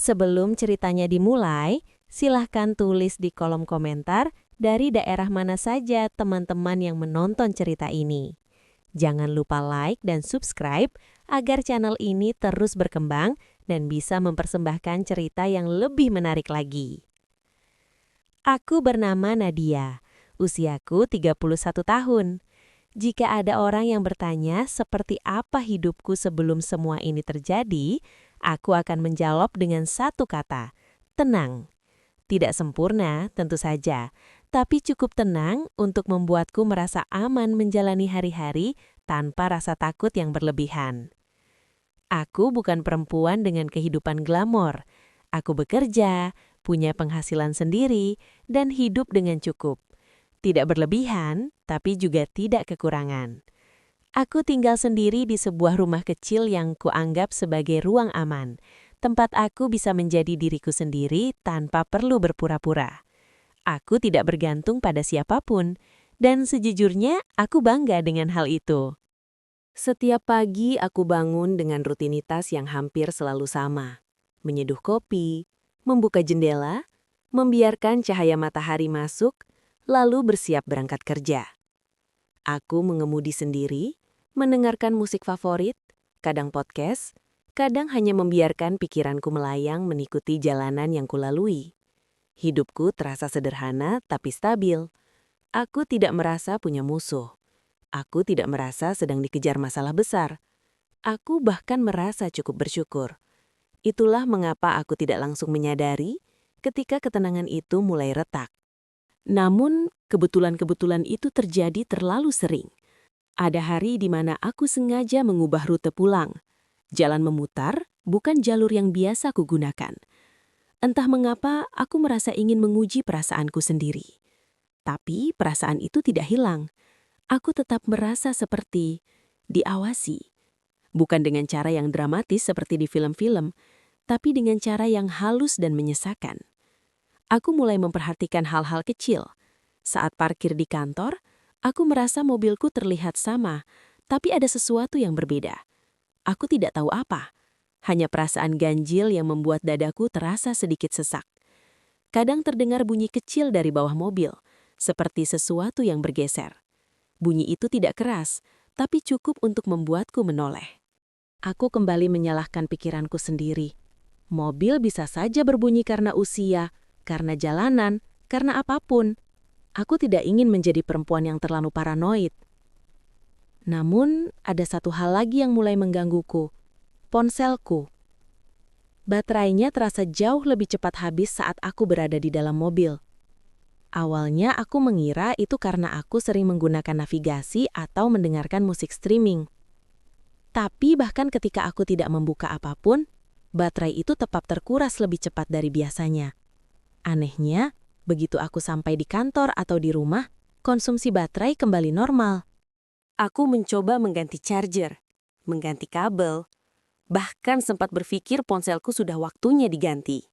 Sebelum ceritanya dimulai, silahkan tulis di kolom komentar dari daerah mana saja teman-teman yang menonton cerita ini. Jangan lupa like dan subscribe agar channel ini terus berkembang dan bisa mempersembahkan cerita yang lebih menarik lagi. Aku bernama Nadia, usiaku 31 tahun. Jika ada orang yang bertanya seperti apa hidupku sebelum semua ini terjadi, aku akan menjawab dengan satu kata, tenang. Tidak sempurna, tentu saja, tapi cukup tenang untuk membuatku merasa aman menjalani hari-hari tanpa rasa takut yang berlebihan. Aku bukan perempuan dengan kehidupan glamor. Aku bekerja, punya penghasilan sendiri, dan hidup dengan cukup. Tidak berlebihan, tapi juga tidak kekurangan. Aku tinggal sendiri di sebuah rumah kecil yang kuanggap sebagai ruang aman, tempat aku bisa menjadi diriku sendiri tanpa perlu berpura-pura. Aku tidak bergantung pada siapapun, dan sejujurnya aku bangga dengan hal itu. Setiap pagi aku bangun dengan rutinitas yang hampir selalu sama. Menyeduh kopi, membuka jendela, membiarkan cahaya matahari masuk, lalu bersiap berangkat kerja. Aku mengemudi sendiri, mendengarkan musik favorit, kadang podcast, kadang hanya membiarkan pikiranku melayang mengikuti jalanan yang kulalui. Hidupku terasa sederhana tapi stabil. Aku tidak merasa punya musuh. Aku tidak merasa sedang dikejar masalah besar. Aku bahkan merasa cukup bersyukur. Itulah mengapa aku tidak langsung menyadari ketika ketenangan itu mulai retak. Namun, kebetulan-kebetulan itu terjadi terlalu sering. Ada hari di mana aku sengaja mengubah rute pulang. Jalan memutar, bukan jalur yang biasa kugunakan. Entah mengapa aku merasa ingin menguji perasaanku sendiri. Tapi perasaan itu tidak hilang. Aku tetap merasa seperti diawasi. Bukan dengan cara yang dramatis seperti di film-film, tapi dengan cara yang halus dan menyesakan. Aku mulai memperhatikan hal-hal kecil. Saat parkir di kantor, aku merasa mobilku terlihat sama, tapi ada sesuatu yang berbeda. Aku tidak tahu apa. Hanya perasaan ganjil yang membuat dadaku terasa sedikit sesak. Kadang terdengar bunyi kecil dari bawah mobil, seperti sesuatu yang bergeser. Bunyi itu tidak keras, tapi cukup untuk membuatku menoleh. Aku kembali menyalahkan pikiranku sendiri. Mobil bisa saja berbunyi karena usia, karena jalanan, karena apapun. Aku tidak ingin menjadi perempuan yang terlalu paranoid. Namun, ada satu hal lagi yang mulai menggangguku. Ponselku. Baterainya terasa jauh lebih cepat habis saat aku berada di dalam mobil. Awalnya aku mengira itu karena aku sering menggunakan navigasi atau mendengarkan musik streaming. Tapi bahkan ketika aku tidak membuka apapun, baterai itu tetap terkuras lebih cepat dari biasanya. Anehnya, begitu aku sampai di kantor atau di rumah, konsumsi baterai kembali normal. Aku mencoba mengganti charger, mengganti kabel, bahkan sempat berpikir ponselku sudah waktunya diganti.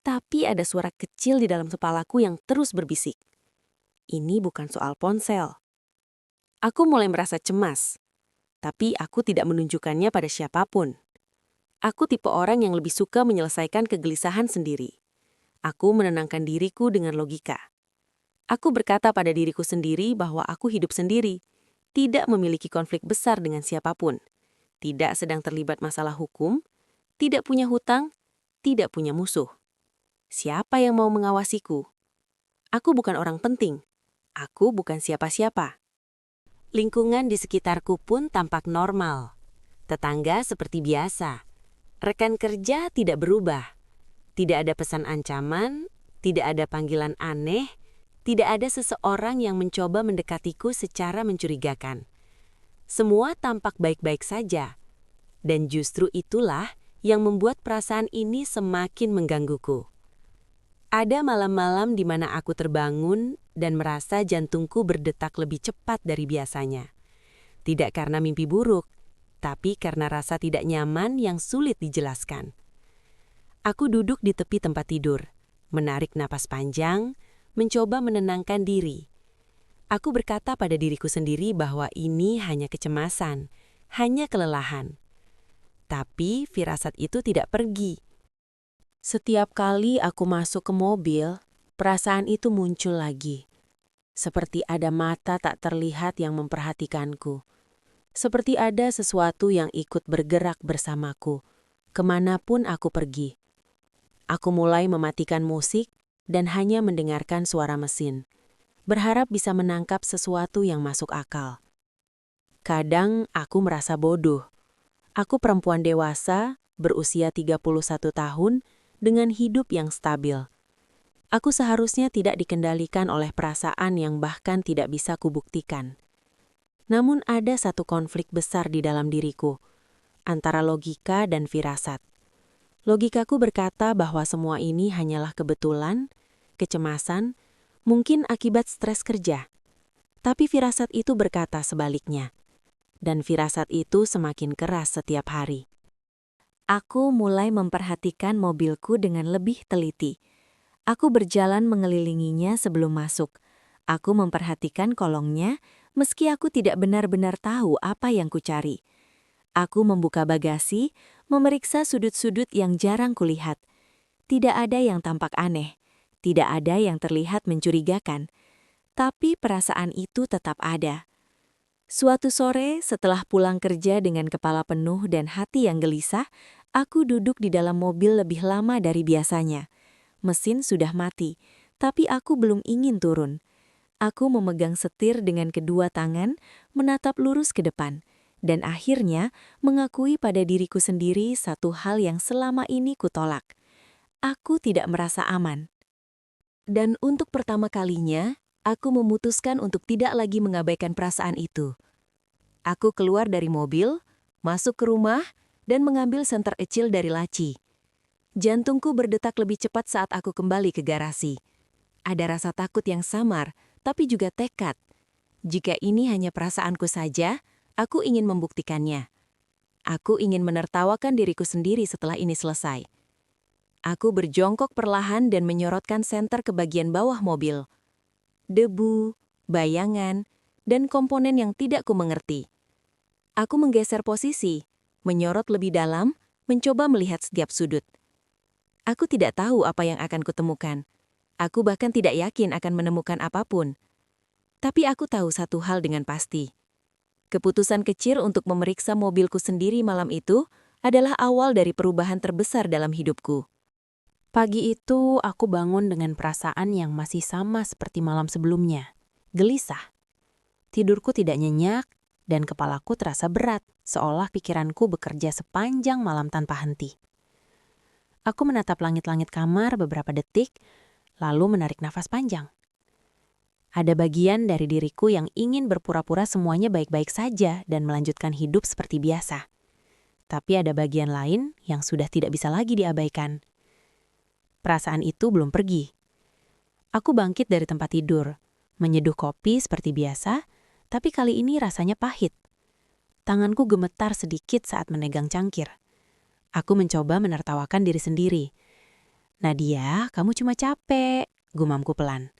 Tapi ada suara kecil di dalam kepalaku yang terus berbisik. Ini bukan soal ponsel. Aku mulai merasa cemas, tapi aku tidak menunjukkannya pada siapapun. Aku tipe orang yang lebih suka menyelesaikan kegelisahan sendiri. Aku menenangkan diriku dengan logika. Aku berkata pada diriku sendiri bahwa aku hidup sendiri, tidak memiliki konflik besar dengan siapapun, tidak sedang terlibat masalah hukum, tidak punya hutang, tidak punya musuh. Siapa yang mau mengawasiku? Aku bukan orang penting. Aku bukan siapa-siapa. Lingkungan di sekitarku pun tampak normal. Tetangga seperti biasa. Rekan kerja tidak berubah. Tidak ada pesan ancaman, tidak ada panggilan aneh, tidak ada seseorang yang mencoba mendekatiku secara mencurigakan. Semua tampak baik-baik saja. Dan justru itulah yang membuat perasaan ini semakin menggangguku. Ada malam-malam di mana aku terbangun dan merasa jantungku berdetak lebih cepat dari biasanya. Tidak karena mimpi buruk, tapi karena rasa tidak nyaman yang sulit dijelaskan. Aku duduk di tepi tempat tidur, menarik napas panjang, mencoba menenangkan diri. Aku berkata pada diriku sendiri bahwa ini hanya kecemasan, hanya kelelahan. Tapi firasat itu tidak pergi. Setiap kali aku masuk ke mobil, perasaan itu muncul lagi. Seperti ada mata tak terlihat yang memperhatikanku. Seperti ada sesuatu yang ikut bergerak bersamaku, kemanapun aku pergi. Aku mulai mematikan musik dan hanya mendengarkan suara mesin, berharap bisa menangkap sesuatu yang masuk akal. Kadang aku merasa bodoh. Aku perempuan dewasa, berusia 31 tahun, dengan hidup yang stabil. Aku seharusnya tidak dikendalikan oleh perasaan yang bahkan tidak bisa kubuktikan. Namun ada satu konflik besar di dalam diriku, antara logika dan firasat. Logikaku berkata bahwa semua ini hanyalah kebetulan, kecemasan, mungkin akibat stres kerja. Tapi firasat itu berkata sebaliknya. Dan firasat itu semakin keras setiap hari. Aku mulai memperhatikan mobilku dengan lebih teliti. Aku berjalan mengelilinginya sebelum masuk. Aku memperhatikan kolongnya, meski aku tidak benar-benar tahu apa yang kucari. Aku membuka bagasi, memeriksa sudut-sudut yang jarang kulihat. Tidak ada yang tampak aneh, tidak ada yang terlihat mencurigakan. Tapi perasaan itu tetap ada. Suatu sore, setelah pulang kerja dengan kepala penuh dan hati yang gelisah, aku duduk di dalam mobil lebih lama dari biasanya. Mesin sudah mati, tapi aku belum ingin turun. Aku memegang setir dengan kedua tangan, menatap lurus ke depan, dan akhirnya mengakui pada diriku sendiri satu hal yang selama ini kutolak. Aku tidak merasa aman. Dan untuk pertama kalinya, aku memutuskan untuk tidak lagi mengabaikan perasaan itu. Aku keluar dari mobil, masuk ke rumah, dan mengambil senter kecil dari laci. Jantungku berdetak lebih cepat saat aku kembali ke garasi. Ada rasa takut yang samar, tapi juga tekad. Jika ini hanya perasaanku saja, aku ingin membuktikannya. Aku ingin menertawakan diriku sendiri setelah ini selesai. Aku berjongkok perlahan dan menyorotkan senter ke bagian bawah mobil. Debu, bayangan, dan komponen yang tidak kumengerti. Aku menggeser posisi, menyorot lebih dalam, mencoba melihat setiap sudut. Aku tidak tahu apa yang akan kutemukan. Aku bahkan tidak yakin akan menemukan apapun. Tapi aku tahu satu hal dengan pasti. Keputusan kecil untuk memeriksa mobilku sendiri malam itu adalah awal dari perubahan terbesar dalam hidupku. Pagi itu aku bangun dengan perasaan yang masih sama seperti malam sebelumnya. Gelisah. Tidurku tidak nyenyak dan kepalaku terasa berat, seolah pikiranku bekerja sepanjang malam tanpa henti. Aku menatap langit-langit kamar beberapa detik, lalu menarik nafas panjang. Ada bagian dari diriku yang ingin berpura-pura semuanya baik-baik saja dan melanjutkan hidup seperti biasa. Tapi ada bagian lain yang sudah tidak bisa lagi diabaikan. Perasaan itu belum pergi. Aku bangkit dari tempat tidur, menyeduh kopi seperti biasa, tapi kali ini rasanya pahit. Tanganku gemetar sedikit saat memegang cangkir. Aku mencoba menertawakan diri sendiri. "Nadia, kamu cuma capek," gumamku pelan.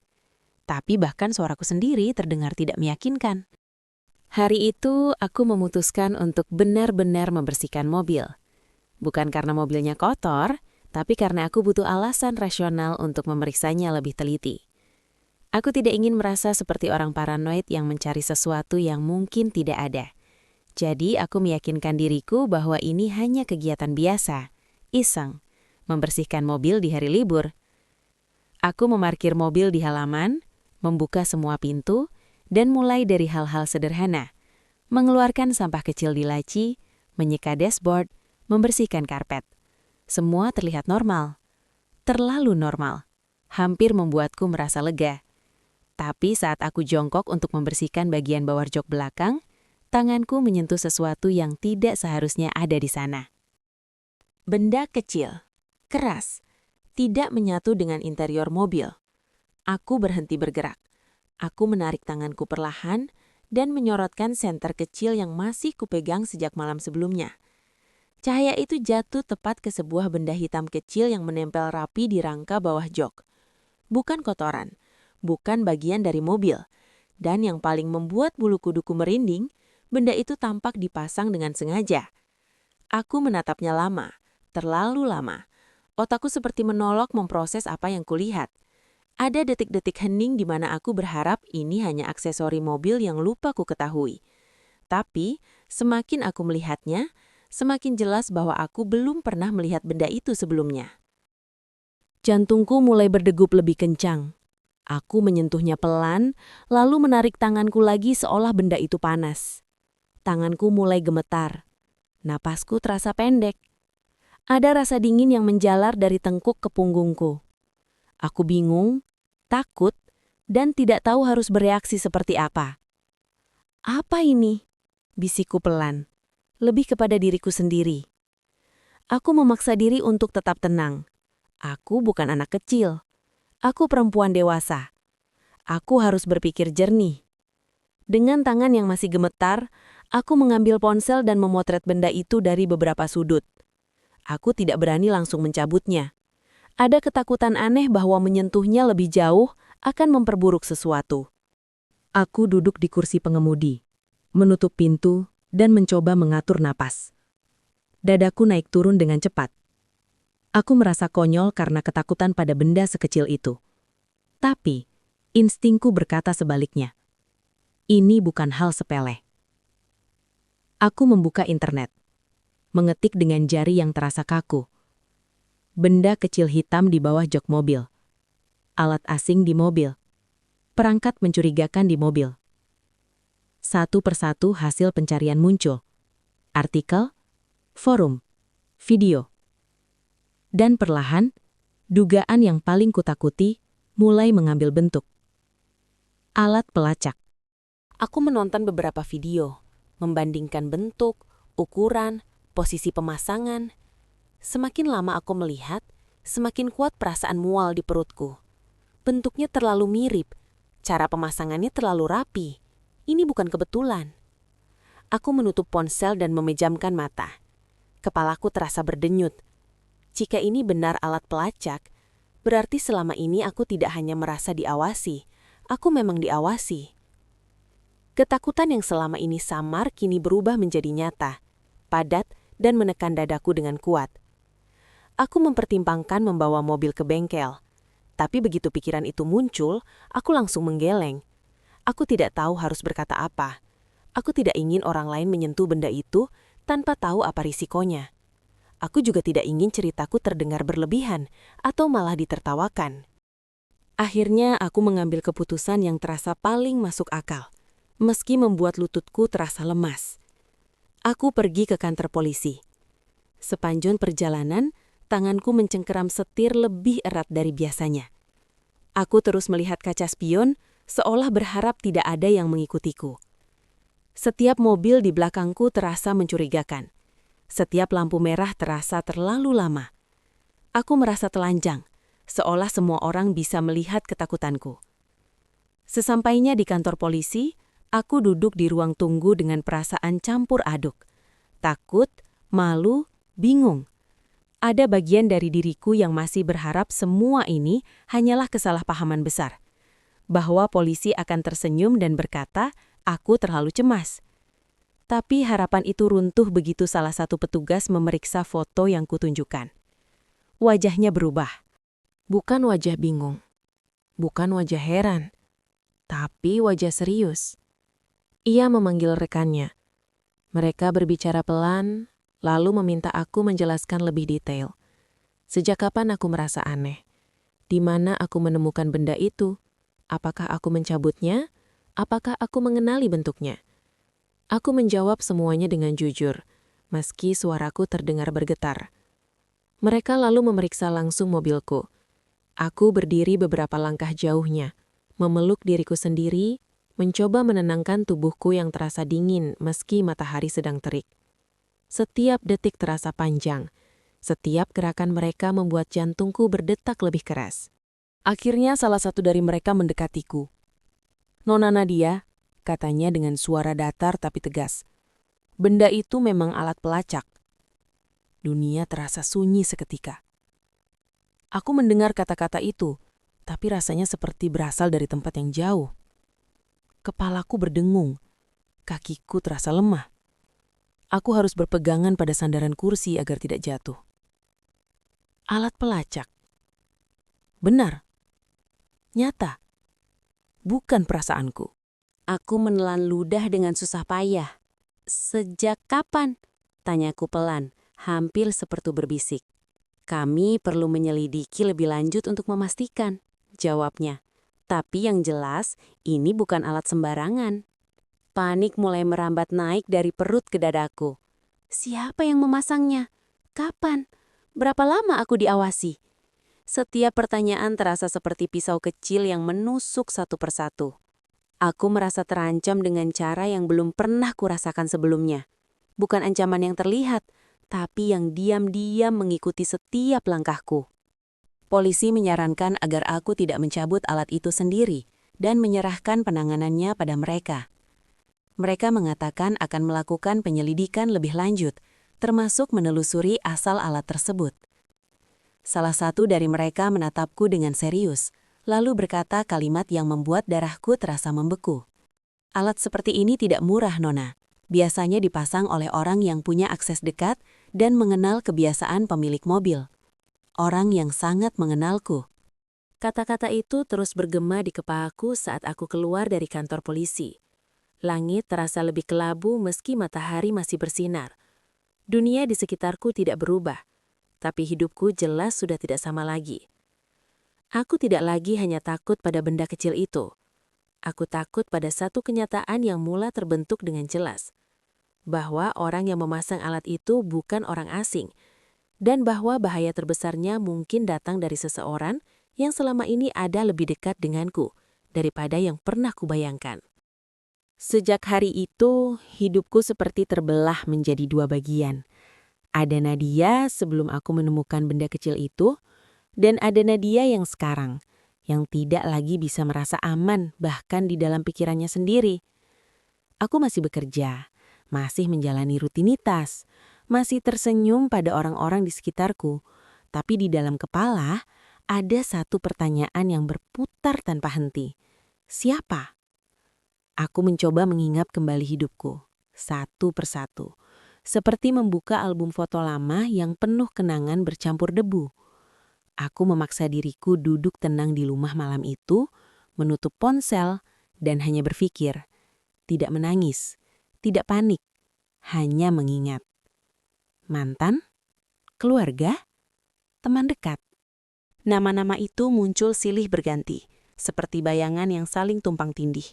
Tapi bahkan suaraku sendiri terdengar tidak meyakinkan. Hari itu aku memutuskan untuk benar-benar membersihkan mobil. Bukan karena mobilnya kotor, tapi karena aku butuh alasan rasional untuk memeriksanya lebih teliti. Aku tidak ingin merasa seperti orang paranoid yang mencari sesuatu yang mungkin tidak ada. Jadi aku meyakinkan diriku bahwa ini hanya kegiatan biasa, iseng, membersihkan mobil di hari libur. Aku memarkir mobil di halaman, membuka semua pintu, dan mulai dari hal-hal sederhana. Mengeluarkan sampah kecil di laci, menyeka dashboard, membersihkan karpet. Semua terlihat normal. Terlalu normal. Hampir membuatku merasa lega. Tapi saat aku jongkok untuk membersihkan bagian bawah jok belakang, tanganku menyentuh sesuatu yang tidak seharusnya ada di sana. Benda kecil, keras, tidak menyatu dengan interior mobil. Aku berhenti bergerak. Aku menarik tanganku perlahan dan menyorotkan senter kecil yang masih kupegang sejak malam sebelumnya. Cahaya itu jatuh tepat ke sebuah benda hitam kecil yang menempel rapi di rangka bawah jok. Bukan kotoran, bukan bagian dari mobil. Dan yang paling membuat bulu kuduku merinding, benda itu tampak dipasang dengan sengaja. Aku menatapnya lama, terlalu lama. Otakku seperti menolak memproses apa yang kulihat. Ada detik-detik hening di mana aku berharap ini hanya aksesori mobil yang lupa ku ketahui. Tapi, semakin aku melihatnya, semakin jelas bahwa aku belum pernah melihat benda itu sebelumnya. Jantungku mulai berdegup lebih kencang. Aku menyentuhnya pelan, lalu menarik tanganku lagi seolah benda itu panas. Tanganku mulai gemetar. Napasku terasa pendek. Ada rasa dingin yang menjalar dari tengkuk ke punggungku. Aku bingung, takut, dan tidak tahu harus bereaksi seperti apa. Apa ini? Bisikku pelan, lebih kepada diriku sendiri. Aku memaksa diri untuk tetap tenang. Aku bukan anak kecil. Aku perempuan dewasa. Aku harus berpikir jernih. Dengan tangan yang masih gemetar, aku mengambil ponsel dan memotret benda itu dari beberapa sudut. Aku tidak berani langsung mencabutnya. Ada ketakutan aneh bahwa menyentuhnya lebih jauh akan memperburuk sesuatu. Aku duduk di kursi pengemudi, menutup pintu, dan mencoba mengatur napas. Dadaku naik turun dengan cepat. Aku merasa konyol karena ketakutan pada benda sekecil itu. Tapi, instingku berkata sebaliknya. Ini bukan hal sepele. Aku membuka internet. Mengetik dengan jari yang terasa kaku. Benda kecil hitam di bawah jok mobil. Alat asing di mobil. Perangkat mencurigakan di mobil. Satu persatu hasil pencarian muncul. Artikel, forum, video. Dan perlahan, dugaan yang paling kutakuti mulai mengambil bentuk. Alat pelacak. Aku menonton beberapa video, membandingkan bentuk, ukuran, posisi pemasangan. Semakin lama aku melihat, semakin kuat perasaan mual di perutku. Bentuknya terlalu mirip, cara pemasangannya terlalu rapi. Ini bukan kebetulan. Aku menutup ponsel dan memejamkan mata. Kepalaku terasa berdenyut. Jika ini benar alat pelacak, berarti selama ini aku tidak hanya merasa diawasi, aku memang diawasi. Ketakutan yang selama ini samar kini berubah menjadi nyata, padat, dan menekan dadaku dengan kuat. Aku mempertimbangkan membawa mobil ke bengkel. Tapi begitu pikiran itu muncul, aku langsung menggeleng. Aku tidak tahu harus berkata apa. Aku tidak ingin orang lain menyentuh benda itu tanpa tahu apa risikonya. Aku juga tidak ingin ceritaku terdengar berlebihan atau malah ditertawakan. Akhirnya aku mengambil keputusan yang terasa paling masuk akal, meski membuat lututku terasa lemas. Aku pergi ke kantor polisi. Sepanjang perjalanan, tanganku mencengkeram setir lebih erat dari biasanya. Aku terus melihat kaca spion, seolah berharap tidak ada yang mengikutiku. Setiap mobil di belakangku terasa mencurigakan. Setiap lampu merah terasa terlalu lama. Aku merasa telanjang, seolah semua orang bisa melihat ketakutanku. Sesampainya di kantor polisi, aku duduk di ruang tunggu dengan perasaan campur aduk. Takut, malu, bingung. Ada bagian dari diriku yang masih berharap semua ini hanyalah kesalahpahaman besar. Bahwa polisi akan tersenyum dan berkata, aku terlalu cemas. Tapi harapan itu runtuh begitu salah satu petugas memeriksa foto yang kutunjukkan. Wajahnya berubah. Bukan wajah bingung. Bukan wajah heran. Tapi wajah serius. Ia memanggil rekannya. Mereka berbicara pelan, lalu meminta aku menjelaskan lebih detail. Sejak kapan aku merasa aneh? Di mana aku menemukan benda itu? Apakah aku mencabutnya? Apakah aku mengenali bentuknya? Aku menjawab semuanya dengan jujur, meski suaraku terdengar bergetar. Mereka lalu memeriksa langsung mobilku. Aku berdiri beberapa langkah jauhnya, memeluk diriku sendiri, mencoba menenangkan tubuhku yang terasa dingin meski matahari sedang terik. Setiap detik terasa panjang. Setiap gerakan mereka membuat jantungku berdetak lebih keras. Akhirnya salah satu dari mereka mendekatiku. "Nona Nadia," katanya dengan suara datar tapi tegas. "Benda itu memang alat pelacak." Dunia terasa sunyi seketika. Aku mendengar kata-kata itu, tapi rasanya seperti berasal dari tempat yang jauh. Kepalaku berdengung, kakiku terasa lemah. Aku harus berpegangan pada sandaran kursi agar tidak jatuh. Alat pelacak. Benar. Nyata. Bukan perasaanku. Aku menelan ludah dengan susah payah. Sejak kapan? Tanyaku pelan, hampir seperti berbisik. Kami perlu menyelidiki lebih lanjut untuk memastikan, jawabnya. Tapi yang jelas, ini bukan alat sembarangan. Panik mulai merambat naik dari perut ke dadaku. Siapa yang memasangnya? Kapan? Berapa lama aku diawasi? Setiap pertanyaan terasa seperti pisau kecil yang menusuk satu persatu. Aku merasa terancam dengan cara yang belum pernah kurasakan sebelumnya. Bukan ancaman yang terlihat, tapi yang diam-diam mengikuti setiap langkahku. Polisi menyarankan agar aku tidak mencabut alat itu sendiri dan menyerahkan penanganannya pada mereka. Mereka mengatakan akan melakukan penyelidikan lebih lanjut, termasuk menelusuri asal alat tersebut. Salah satu dari mereka menatapku dengan serius, lalu berkata kalimat yang membuat darahku terasa membeku. Alat seperti ini tidak murah, Nona. Biasanya dipasang oleh orang yang punya akses dekat dan mengenal kebiasaan pemilik mobil. Orang yang sangat mengenalku. Kata-kata itu terus bergema di kepalaku saat aku keluar dari kantor polisi. Langit terasa lebih kelabu meski matahari masih bersinar. Dunia di sekitarku tidak berubah, tapi hidupku jelas sudah tidak sama lagi. Aku tidak lagi hanya takut pada benda kecil itu. Aku takut pada satu kenyataan yang mula terbentuk dengan jelas. Bahwa orang yang memasang alat itu bukan orang asing, dan bahwa bahaya terbesarnya mungkin datang dari seseorang yang selama ini ada lebih dekat denganku daripada yang pernah kubayangkan. Sejak hari itu, hidupku seperti terbelah menjadi dua bagian. Ada Nadia sebelum aku menemukan benda kecil itu, dan ada Nadia yang sekarang, yang tidak lagi bisa merasa aman bahkan di dalam pikirannya sendiri. Aku masih bekerja, masih menjalani rutinitas, masih tersenyum pada orang-orang di sekitarku, tapi di dalam kepala ada satu pertanyaan yang berputar tanpa henti. Siapa? Aku mencoba mengingat kembali hidupku, satu persatu. Seperti membuka album foto lama yang penuh kenangan bercampur debu. Aku memaksa diriku duduk tenang di rumah malam itu, menutup ponsel, dan hanya berpikir. Tidak menangis, tidak panik, hanya mengingat. Mantan? Keluarga? Teman dekat? Nama-nama itu muncul silih berganti, seperti bayangan yang saling tumpang tindih.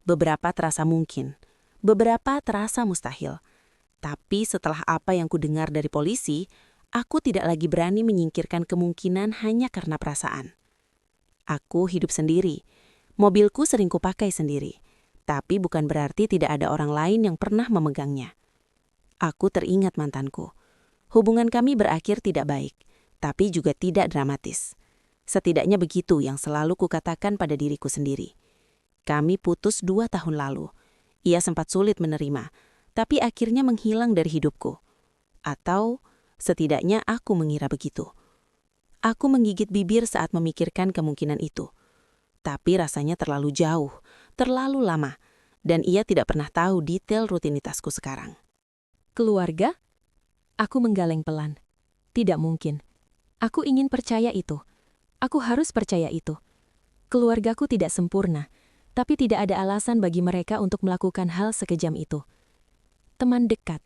Beberapa terasa mungkin, beberapa terasa mustahil. Tapi setelah apa yang kudengar dari polisi, aku tidak lagi berani menyingkirkan kemungkinan hanya karena perasaan. Aku hidup sendiri. Mobilku sering kupakai sendiri. Tapi bukan berarti tidak ada orang lain yang pernah memegangnya. Aku teringat mantanku. Hubungan kami berakhir tidak baik, tapi juga tidak dramatis. Setidaknya begitu yang selalu kukatakan pada diriku sendiri. Kami putus 2 tahun lalu. Ia sempat sulit menerima, tapi akhirnya menghilang dari hidupku. Atau setidaknya aku mengira begitu. Aku menggigit bibir saat memikirkan kemungkinan itu. Tapi rasanya terlalu jauh, terlalu lama, dan ia tidak pernah tahu detail rutinitasku sekarang. Keluarga? Aku menggeleng pelan. Tidak mungkin. Aku ingin percaya itu. Aku harus percaya itu. Keluargaku tidak sempurna, tapi tidak ada alasan bagi mereka untuk melakukan hal sekejam itu. Teman dekat.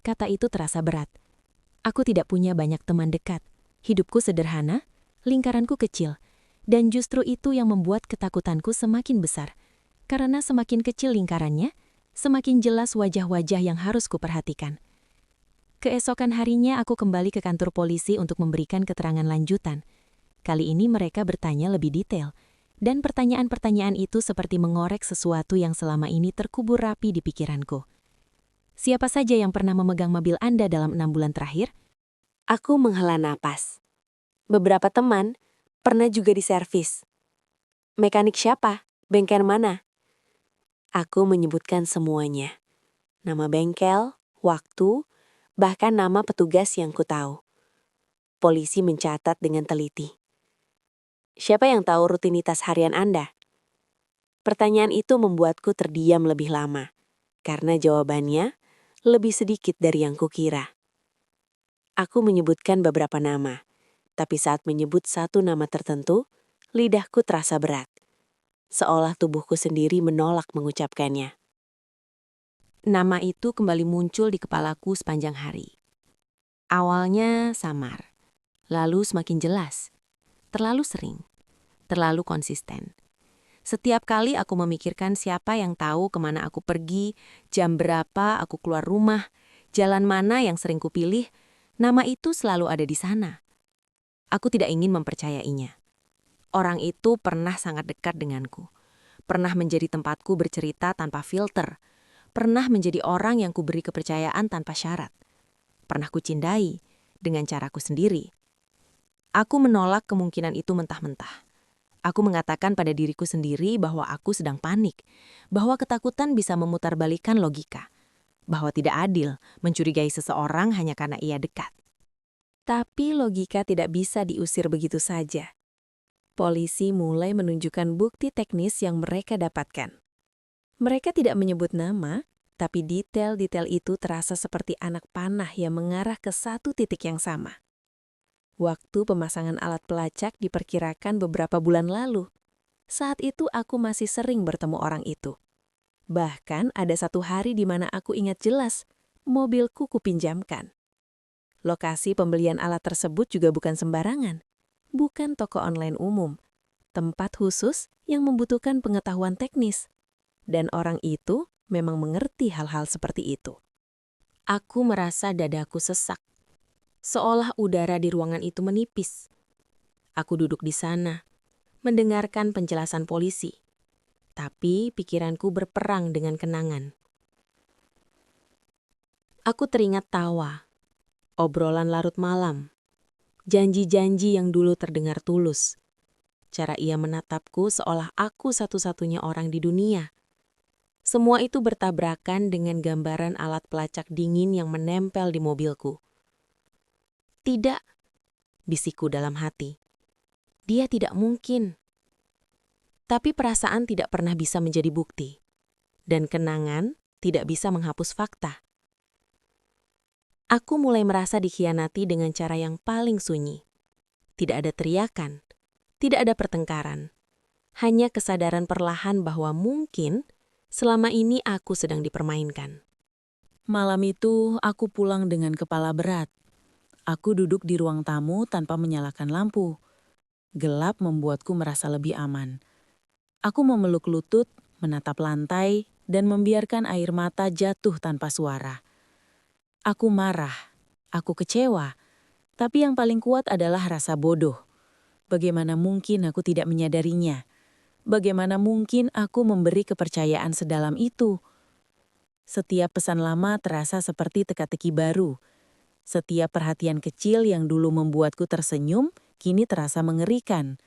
Kata itu terasa berat. Aku tidak punya banyak teman dekat. Hidupku sederhana, lingkaranku kecil, dan justru itu yang membuat ketakutanku semakin besar. Karena semakin kecil lingkarannya, semakin jelas wajah-wajah yang harus kuperhatikan. Keesokan harinya aku kembali ke kantor polisi untuk memberikan keterangan lanjutan. Kali ini mereka bertanya lebih detail, dan pertanyaan-pertanyaan itu seperti mengorek sesuatu yang selama ini terkubur rapi di pikiranku. Siapa saja yang pernah memegang mobil Anda dalam 6 bulan terakhir? Aku menghela napas. Beberapa teman pernah juga diservis. Mekanik siapa? Bengkel mana? Aku menyebutkan semuanya. Nama bengkel, waktu, bahkan nama petugas yang kutahu. Polisi mencatat dengan teliti. Siapa yang tahu rutinitas harian Anda? Pertanyaan itu membuatku terdiam lebih lama, karena jawabannya lebih sedikit dari yang kukira. Aku menyebutkan beberapa nama, Tapi saat menyebut satu nama tertentu, lidahku terasa berat. Seolah tubuhku sendiri menolak mengucapkannya. Nama itu kembali muncul di kepalaku sepanjang hari. Awalnya samar, lalu semakin jelas, terlalu sering, terlalu konsisten. Setiap kali aku memikirkan siapa yang tahu kemana aku pergi, jam berapa aku keluar rumah, jalan mana yang sering kupilih, nama itu selalu ada di sana. Aku tidak ingin mempercayainya. Orang itu pernah sangat dekat denganku, pernah menjadi tempatku bercerita tanpa filter, pernah menjadi orang yang kuberi kepercayaan tanpa syarat. Pernah kucindai dengan caraku sendiri. Aku menolak kemungkinan itu mentah-mentah. Aku mengatakan pada diriku sendiri bahwa aku sedang panik, bahwa ketakutan bisa memutarbalikkan logika, bahwa tidak adil mencurigai seseorang hanya karena ia dekat. Tapi logika tidak bisa diusir begitu saja. Polisi mulai menunjukkan bukti teknis yang mereka dapatkan. Mereka tidak menyebut nama, tapi detail-detail itu terasa seperti anak panah yang mengarah ke satu titik yang sama. Waktu pemasangan alat pelacak diperkirakan beberapa bulan lalu. Saat itu aku masih sering bertemu orang itu. Bahkan ada satu hari di mana aku ingat jelas, mobilku kupinjamkan. Lokasi pembelian alat tersebut juga bukan sembarangan. Bukan toko online umum. Tempat khusus yang membutuhkan pengetahuan teknis. Dan orang itu memang mengerti hal-hal seperti itu. Aku merasa dadaku sesak. Seolah udara di ruangan itu menipis. Aku duduk di sana, mendengarkan penjelasan polisi. Tapi pikiranku berperang dengan kenangan. Aku teringat tawa, obrolan larut malam, janji-janji yang dulu terdengar tulus. Cara ia menatapku seolah aku satu-satunya orang di dunia. Semua itu bertabrakan dengan gambaran alat pelacak dingin yang menempel di mobilku. Tidak, bisikku dalam hati. Dia tidak mungkin. Tapi perasaan tidak pernah bisa menjadi bukti. Dan kenangan tidak bisa menghapus fakta. Aku mulai merasa dikhianati dengan cara yang paling sunyi. Tidak ada teriakan, tidak ada pertengkaran. Hanya kesadaran perlahan bahwa mungkin selama ini aku sedang dipermainkan. Malam itu aku pulang dengan kepala berat. Aku duduk di ruang tamu tanpa menyalakan lampu. Gelap membuatku merasa lebih aman. Aku memeluk lutut, menatap lantai, dan membiarkan air mata jatuh tanpa suara. Aku marah, aku kecewa, tapi yang paling kuat adalah rasa bodoh. Bagaimana mungkin aku tidak menyadarinya? Bagaimana mungkin aku memberi kepercayaan sedalam itu? Setiap pesan lama terasa seperti teka-teki baru. Setiap perhatian kecil yang dulu membuatku tersenyum, kini terasa mengerikan.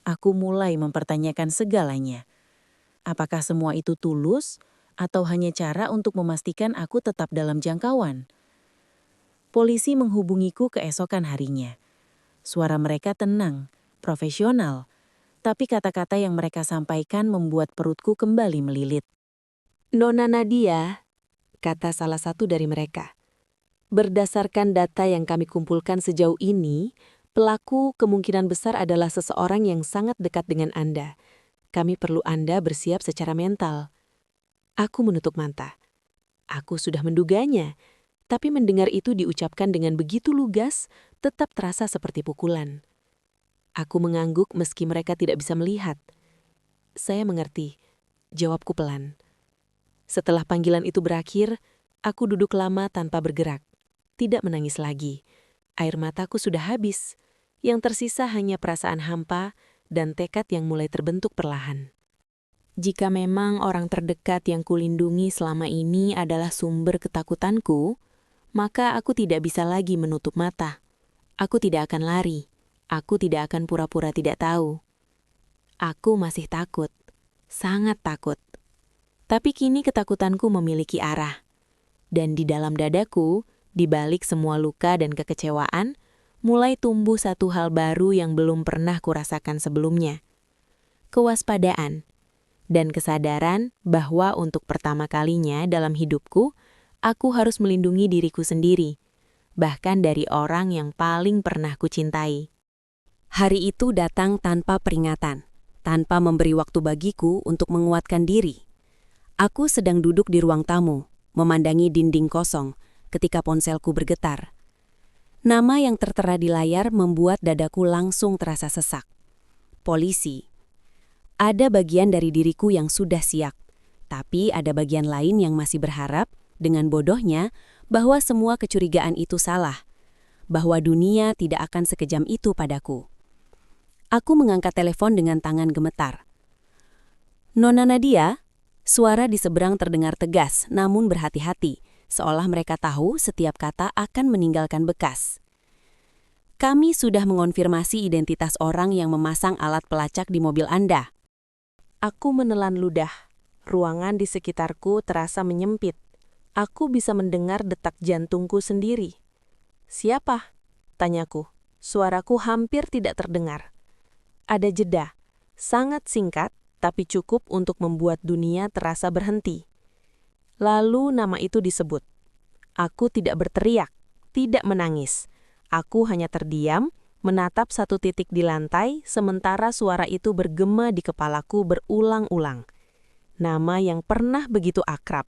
Aku mulai mempertanyakan segalanya. Apakah semua itu tulus, atau hanya cara untuk memastikan aku tetap dalam jangkauan? Polisi menghubungiku keesokan harinya. Suara mereka tenang, profesional, tapi kata-kata yang mereka sampaikan membuat perutku kembali melilit. Nona Nadia, kata salah satu dari mereka. Berdasarkan data yang kami kumpulkan sejauh ini, pelaku kemungkinan besar adalah seseorang yang sangat dekat dengan Anda. Kami perlu Anda bersiap secara mental. Aku menutup mata. Aku sudah menduganya, tapi mendengar itu diucapkan dengan begitu lugas, tetap terasa seperti pukulan. Aku mengangguk meski mereka tidak bisa melihat. Saya mengerti, jawabku pelan. Setelah panggilan itu berakhir, aku duduk lama tanpa bergerak. Tidak menangis lagi. Air mataku sudah habis. Yang tersisa hanya perasaan hampa dan tekad yang mulai terbentuk perlahan. Jika memang orang terdekat yang kulindungi selama ini adalah sumber ketakutanku, maka aku tidak bisa lagi menutup mata. Aku tidak akan lari. Aku tidak akan pura-pura tidak tahu. Aku masih takut. Sangat takut. Tapi kini ketakutanku memiliki arah. Dan di dalam dadaku, di balik semua luka dan kekecewaan, mulai tumbuh satu hal baru yang belum pernah kurasakan sebelumnya. Kewaspadaan dan kesadaran bahwa untuk pertama kalinya dalam hidupku, aku harus melindungi diriku sendiri, bahkan dari orang yang paling pernah kucintai. Hari itu datang tanpa peringatan, tanpa memberi waktu bagiku untuk menguatkan diri. Aku sedang duduk di ruang tamu, memandangi dinding kosong ketika ponselku bergetar. Nama yang tertera di layar membuat dadaku langsung terasa sesak. Polisi. Ada bagian dari diriku yang sudah siap, tapi ada bagian lain yang masih berharap, dengan bodohnya, bahwa semua kecurigaan itu salah, bahwa dunia tidak akan sekejam itu padaku. Aku mengangkat telepon dengan tangan gemetar. "Nona Nadia?" Suara di seberang terdengar tegas, namun berhati-hati, seolah mereka tahu setiap kata akan meninggalkan bekas. "Kami sudah mengonfirmasi identitas orang yang memasang alat pelacak di mobil Anda." Aku menelan ludah. Ruangan di sekitarku terasa menyempit. Aku bisa mendengar detak jantungku sendiri. "Siapa?" tanyaku. Suaraku hampir tidak terdengar. Ada jeda, sangat singkat, tapi cukup untuk membuat dunia terasa berhenti. Lalu nama itu disebut. Aku tidak berteriak, tidak menangis. Aku hanya terdiam, menatap satu titik di lantai, sementara suara itu bergema di kepalaku berulang-ulang. Nama yang pernah begitu akrab,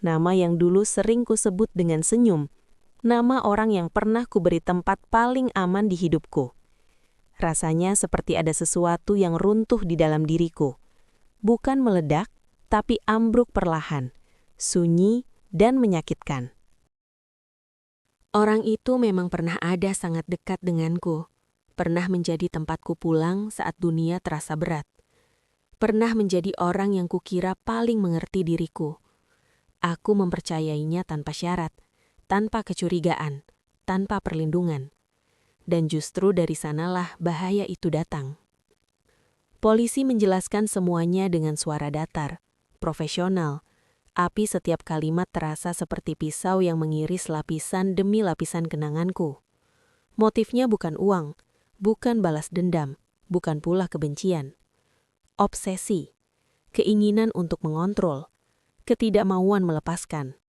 nama yang dulu sering kusebut dengan senyum, nama orang yang pernah kuberi tempat paling aman di hidupku. Rasanya seperti ada sesuatu yang runtuh di dalam diriku. Bukan meledak, tapi ambruk perlahan, sunyi dan menyakitkan. Orang itu memang pernah ada sangat dekat denganku. Pernah menjadi tempatku pulang saat dunia terasa berat. Pernah menjadi orang yang kukira paling mengerti diriku. Aku mempercayainya tanpa syarat, tanpa kecurigaan, tanpa perlindungan. Dan justru dari sanalah bahaya itu datang. Polisi menjelaskan semuanya dengan suara datar, profesional. Api setiap kalimat terasa seperti pisau yang mengiris lapisan demi lapisan kenanganku. Motifnya bukan uang, bukan balas dendam, bukan pula kebencian. Obsesi, keinginan untuk mengontrol, ketidakmauan melepaskan.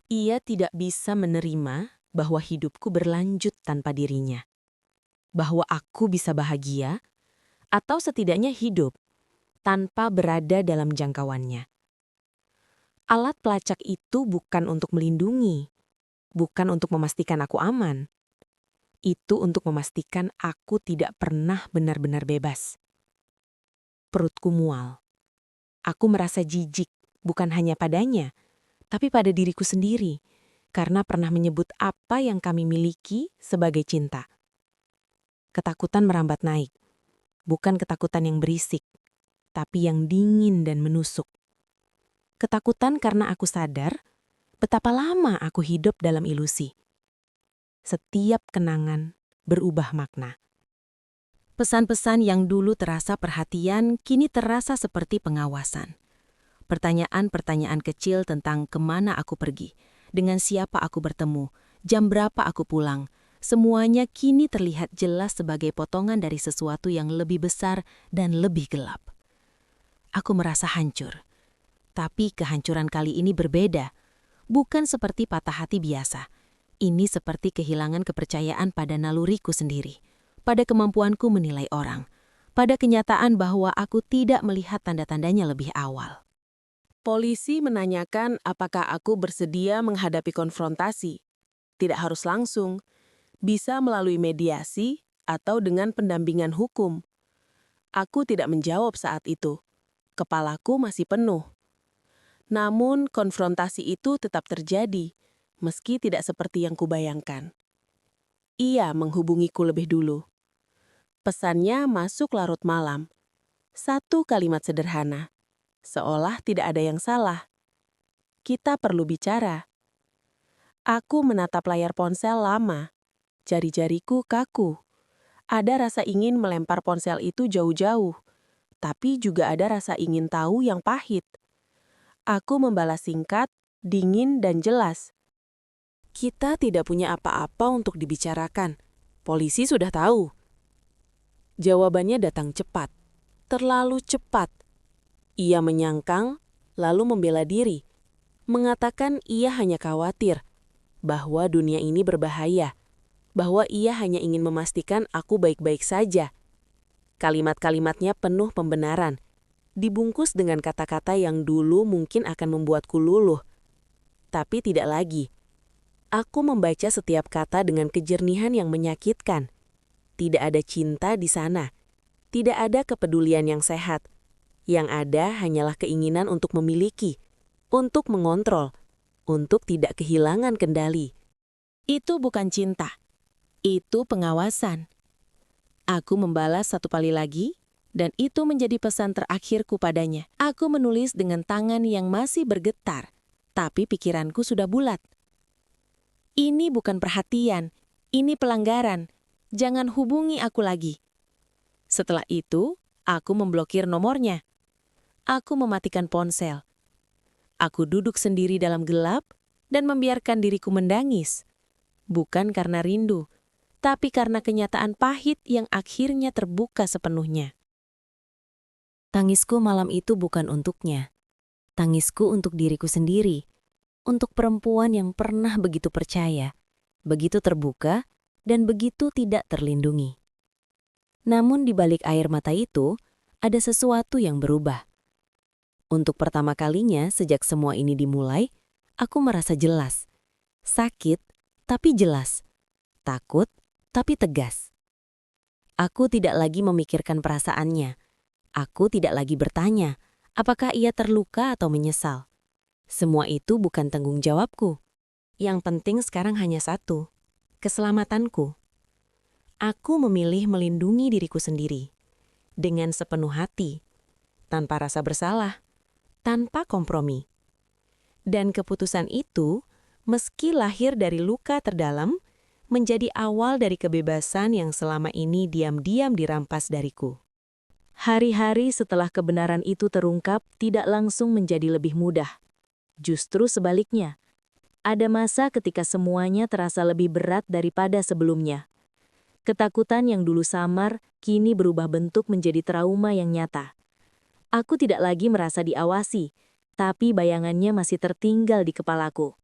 Ia tidak bisa menerima bahwa hidupku berlanjut tanpa dirinya. Bahwa aku bisa bahagia, atau setidaknya hidup, tanpa berada dalam jangkauannya. Alat pelacak itu bukan untuk melindungi, bukan untuk memastikan aku aman. Itu untuk memastikan aku tidak pernah benar-benar bebas. Perutku mual. Aku merasa jijik, bukan hanya padanya, tapi pada diriku sendiri, karena pernah menyebut apa yang kami miliki sebagai cinta. Ketakutan merambat naik, bukan ketakutan yang berisik, tapi yang dingin dan menusuk. Ketakutan karena aku sadar betapa lama aku hidup dalam ilusi. Setiap kenangan berubah makna. Pesan-pesan yang dulu terasa perhatian kini terasa seperti pengawasan. Pertanyaan-pertanyaan kecil tentang kemana aku pergi, dengan siapa aku bertemu, jam berapa aku pulang, semuanya kini terlihat jelas sebagai potongan dari sesuatu yang lebih besar dan lebih gelap. Aku merasa hancur. Tapi kehancuran kali ini berbeda. Bukan seperti patah hati biasa. Ini seperti kehilangan kepercayaan pada naluriku sendiri, pada kemampuanku menilai orang, pada kenyataan bahwa aku tidak melihat tanda-tandanya lebih awal. Polisi menanyakan apakah aku bersedia menghadapi konfrontasi. Tidak harus langsung, bisa melalui mediasi atau dengan pendampingan hukum. Aku tidak menjawab saat itu. Kepalaku masih penuh. Namun, konfrontasi itu tetap terjadi, meski tidak seperti yang kubayangkan. Ia menghubungiku lebih dulu. Pesannya masuk larut malam. Satu kalimat sederhana, seolah tidak ada yang salah. Kita perlu bicara. Aku menatap layar ponsel lama. Jari-jariku kaku. Ada rasa ingin melempar ponsel itu jauh-jauh, tapi juga ada rasa ingin tahu yang pahit. Aku membalas singkat, dingin dan jelas. Kita tidak punya apa-apa untuk dibicarakan. Polisi sudah tahu. Jawabannya datang cepat. Terlalu cepat. Ia menyangkang, lalu membela diri. Mengatakan ia hanya khawatir bahwa dunia ini berbahaya. bahwa ia hanya ingin memastikan aku baik-baik saja. Kalimat-kalimatnya penuh pembenaran, dibungkus dengan kata-kata yang dulu mungkin akan membuatku luluh. Tapi tidak lagi. Aku membaca setiap kata dengan kejernihan yang menyakitkan. Tidak ada cinta di sana. Tidak ada kepedulian yang sehat. Yang ada hanyalah keinginan untuk memiliki, untuk mengontrol, untuk tidak kehilangan kendali. Itu bukan cinta. Itu pengawasan. Aku membalas satu kali lagi, dan itu menjadi pesan terakhirku padanya. Aku menulis dengan tangan yang masih bergetar, tapi pikiranku sudah bulat. Ini bukan perhatian, ini pelanggaran. Jangan hubungi aku lagi. Setelah itu, aku memblokir nomornya. Aku mematikan ponsel. Aku duduk sendiri dalam gelap dan membiarkan diriku mendangis. Bukan karena rindu, tapi karena kenyataan pahit yang akhirnya terbuka sepenuhnya. Tangisku malam itu bukan untuknya. Tangisku untuk diriku sendiri. Untuk perempuan yang pernah begitu percaya, begitu terbuka, dan begitu tidak terlindungi. Namun di balik air mata itu, ada sesuatu yang berubah. Untuk pertama kalinya sejak semua ini dimulai, aku merasa jelas. Sakit, tapi jelas. Takut, tapi tegas. Aku tidak lagi memikirkan perasaannya. Aku tidak lagi bertanya, apakah ia terluka atau menyesal. Semua itu bukan tanggung jawabku. Yang penting sekarang hanya satu, keselamatanku. Aku memilih melindungi diriku sendiri. Dengan sepenuh hati, tanpa rasa bersalah, tanpa kompromi. Dan keputusan itu, meski lahir dari luka terdalam, menjadi awal dari kebebasan yang selama ini diam-diam dirampas dariku. Hari-hari setelah kebenaran itu terungkap tidak langsung menjadi lebih mudah. Justru sebaliknya, ada masa ketika semuanya terasa lebih berat daripada sebelumnya. Ketakutan yang dulu samar, kini berubah bentuk menjadi trauma yang nyata. Aku tidak lagi merasa diawasi, tapi bayangannya masih tertinggal di kepalaku.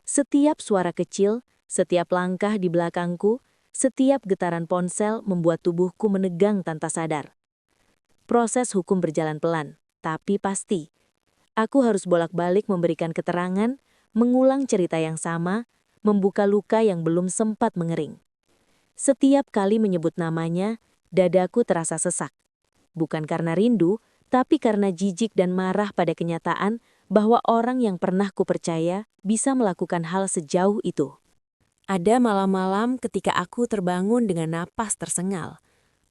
Setiap suara kecil, setiap langkah di belakangku, setiap getaran ponsel membuat tubuhku menegang tanpa sadar. Proses hukum berjalan pelan, tapi pasti. Aku harus bolak-balik memberikan keterangan, mengulang cerita yang sama, membuka luka yang belum sempat mengering. Setiap kali menyebut namanya, dadaku terasa sesak. Bukan karena rindu, tapi karena jijik dan marah pada kenyataan bahwa orang yang pernah kupercaya bisa melakukan hal sejauh itu. Ada malam-malam ketika aku terbangun dengan napas tersengal.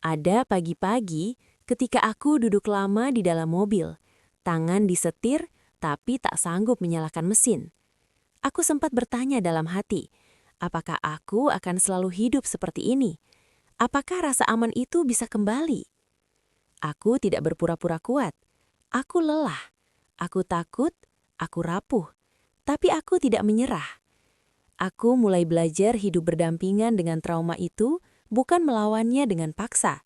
Ada pagi-pagi ketika aku duduk lama di dalam mobil, tangan disetir tapi tak sanggup menyalakan mesin. Aku sempat bertanya dalam hati, apakah aku akan selalu hidup seperti ini? Apakah rasa aman itu bisa kembali? Aku tidak berpura-pura kuat. Aku lelah. Aku takut. Aku rapuh. Tapi aku tidak menyerah. Aku mulai belajar hidup berdampingan dengan trauma itu, bukan melawannya dengan paksa.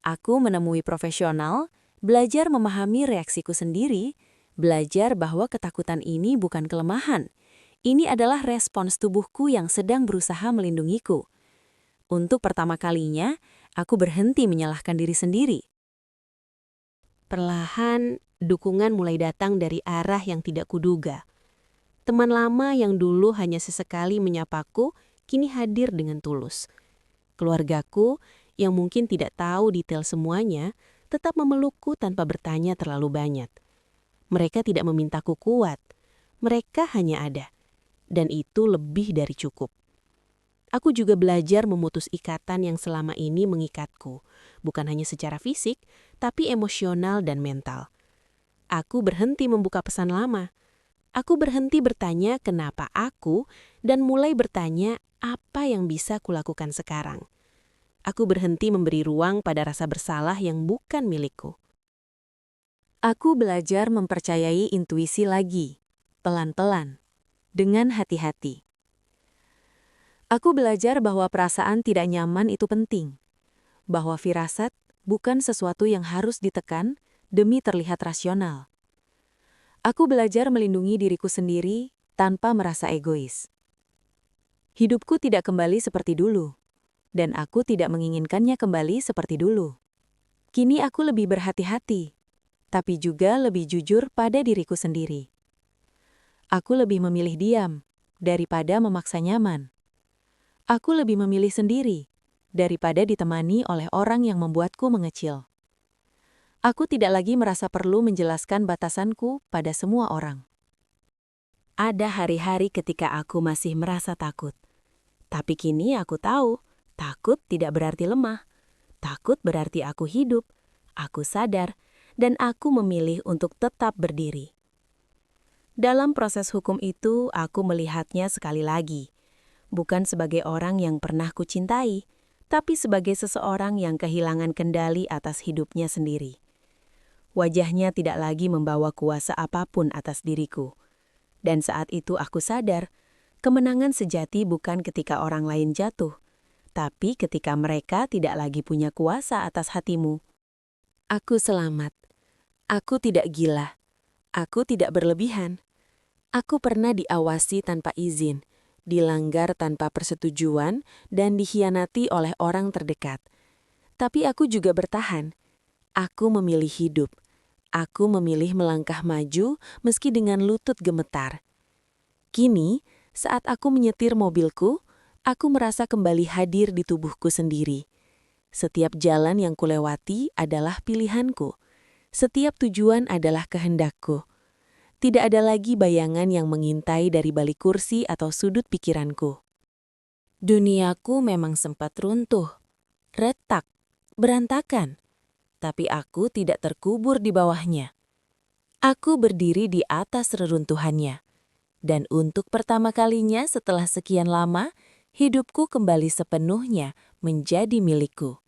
Aku menemui profesional, belajar memahami reaksiku sendiri, belajar bahwa ketakutan ini bukan kelemahan. Ini adalah respons tubuhku yang sedang berusaha melindungiku. Untuk pertama kalinya, aku berhenti menyalahkan diri sendiri. Perlahan, dukungan mulai datang dari arah yang tidak kuduga. Teman lama yang dulu hanya sesekali menyapaku, kini hadir dengan tulus. Keluargaku, yang mungkin tidak tahu detail semuanya, tetap memelukku tanpa bertanya terlalu banyak. Mereka tidak memintaku kuat. Mereka hanya ada. Dan itu lebih dari cukup. Aku juga belajar memutus ikatan yang selama ini mengikatku, bukan hanya secara fisik, tapi emosional dan mental. Aku berhenti membuka pesan lama. Aku berhenti bertanya kenapa aku, dan mulai bertanya apa yang bisa kulakukan sekarang. Aku berhenti memberi ruang pada rasa bersalah yang bukan milikku. Aku belajar mempercayai intuisi lagi, pelan-pelan, dengan hati-hati. Aku belajar bahwa perasaan tidak nyaman itu penting, bahwa firasat bukan sesuatu yang harus ditekan demi terlihat rasional. Aku belajar melindungi diriku sendiri tanpa merasa egois. Hidupku tidak kembali seperti dulu, dan aku tidak menginginkannya kembali seperti dulu. Kini aku lebih berhati-hati, tapi juga lebih jujur pada diriku sendiri. Aku lebih memilih diam daripada memaksa nyaman. Aku lebih memilih sendiri daripada ditemani oleh orang yang membuatku mengecil. Aku tidak lagi merasa perlu menjelaskan batasanku pada semua orang. Ada hari-hari ketika aku masih merasa takut. Tapi kini aku tahu, takut tidak berarti lemah. Takut berarti aku hidup, aku sadar, dan aku memilih untuk tetap berdiri. Dalam proses hukum itu, aku melihatnya sekali lagi. Bukan sebagai orang yang pernah kucintai, tapi sebagai seseorang yang kehilangan kendali atas hidupnya sendiri. Wajahnya tidak lagi membawa kuasa apapun atas diriku. Dan saat itu aku sadar, kemenangan sejati bukan ketika orang lain jatuh, tapi ketika mereka tidak lagi punya kuasa atas hatimu. Aku selamat. Aku tidak gila. Aku tidak berlebihan. Aku pernah diawasi tanpa izin, dilanggar tanpa persetujuan, dan dikhianati oleh orang terdekat. Tapi aku juga bertahan. Aku memilih hidup. Aku memilih melangkah maju meski dengan lutut gemetar. Kini, saat aku menyetir mobilku, aku merasa kembali hadir di tubuhku sendiri. Setiap jalan yang kulewati adalah pilihanku. Setiap tujuan adalah kehendakku. Tidak ada lagi bayangan yang mengintai dari balik kursi atau sudut pikiranku. Duniaku memang sempat runtuh, retak, berantakan. Tapi aku tidak terkubur di bawahnya. Aku berdiri di atas reruntuhannya. Dan untuk pertama kalinya setelah sekian lama, hidupku kembali sepenuhnya menjadi milikku.